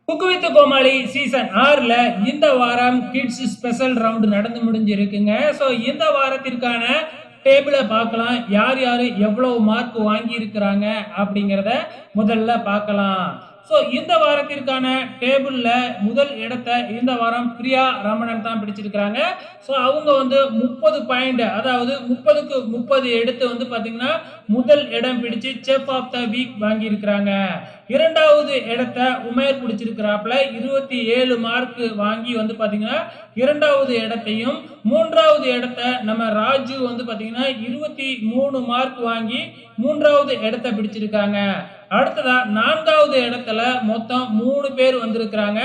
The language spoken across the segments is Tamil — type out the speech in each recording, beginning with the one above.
குக்கு வித் கோமாளி சீசன் 6ல இந்த வாரம் கிட்ஸ் ஸ்பெஷல் ரவுண்ட் நடந்து முடிஞ்சிருக்குங்க. ஸோ இந்த வாரத்திற்கான டேபிள பார்க்கலாம். யார் யாரு எவ்வளவு மார்க் வாங்கி இருக்கிறாங்க அப்படிங்கிறத முதல்ல பார்க்கலாம். ஸோ இந்த வாரத்திற்கான டேபிள்ல முதல் இடத்த இந்த வாரம் பிரியா ரமணன் தான் பிடிச்சிருக்கிறாங்க. ஸோ அவங்க வந்து 30 பாயிண்ட், அதாவது 30க்கு 30 எடுத்து வந்து பார்த்தீங்கன்னா முதல் இடம் பிடிச்சு செஃப் ஆஃப் த வீக் வாங்கி இருக்கிறாங்க. இரண்டாவது இடத்த உமேர் பிடிச்சிருக்கிறாப்ல 27 மார்க் வாங்கி வந்து பாத்தீங்கன்னா இரண்டாவது இடத்தையும், மூன்றாவது இடத்த நம்ம ராஜு வந்து பாத்தீங்கன்னா 23 மார்க் வாங்கி மூன்றாவது இடத்தை பிடிச்சிருக்காங்க. அடுத்ததா நான்காவது இடத்துல மொத்தம் 3 பேர் வந்திருக்கிறாங்க.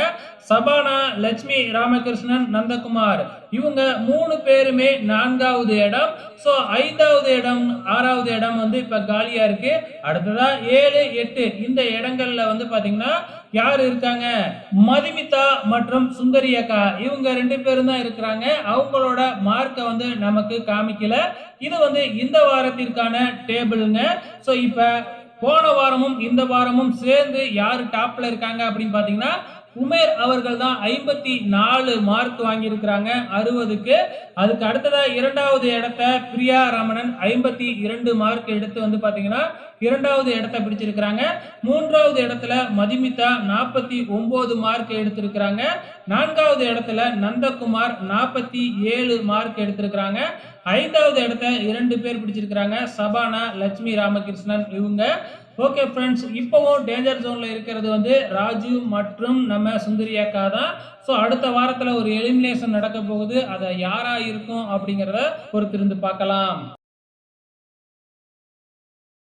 சபானா, லட்சுமி ராமகிருஷ்ணன், நந்தகுமார். இவங்க 3 பேருமே 4வது இடம். ஸோ 5வது இடம் 6வது இடம் வந்து இப்ப காலியா இருக்கு. அடுத்ததா 7, 8 இந்த இடங்கள்ல வந்து பாத்தீங்கன்னா யார் இருக்காங்க? மதுமிதா மற்றும் சுந்தரி அக்கா, இவங்க 2 பேரும் தான் இருக்கிறாங்க. அவங்களோட மார்க்கை வந்து நமக்கு காமிக்கல. இது வந்து இந்த வாரத்திற்கான டேபிளுங்க. ஸோ இப்ப போன வாரமும் இந்த வாரமும் சேர்ந்து யாரு டாப்ல இருக்காங்க அப்படின்னு பாத்தீங்கன்னா உமேர் அவர்கள் தான் 54 மார்க் வாங்கி இருக்கிறாங்க 60க்கு. அதுக்கு அடுத்ததா இரண்டாவது இடத்த பிரியா ரமணன் 52 மார்க் எடுத்து வந்து பாத்தீங்கன்னா இரண்டாவது இடத்தை பிடிச்சிருக்கிறாங்க. மூன்றாவது இடத்துல மதுமிதா 49 மார்க் எடுத்திருக்கிறாங்க. நான்காவது இடத்துல நந்தகுமார் 47 மார்க் எடுத்திருக்கிறாங்க. 5வது இடத்த 2 பேர் பிடிச்சிருக்கிறாங்க, சபானா, லட்சுமி ராமகிருஷ்ணன் இவங்க. ஓகே ஃப்ரெண்ட்ஸ், இப்போவும் டேஞ்சர் ஜோன்ல இருக்கிறது வந்து ராஜு மற்றும் நம்ம சுந்தரி அக்கா தான். ஸோ அடுத்த வாரத்தில் ஒரு எலிமினேஷன் நடக்க போகுது. அதை யாரா இருக்கும் அப்படிங்கிறத பொறுத்திருந்து பார்க்கலாம்.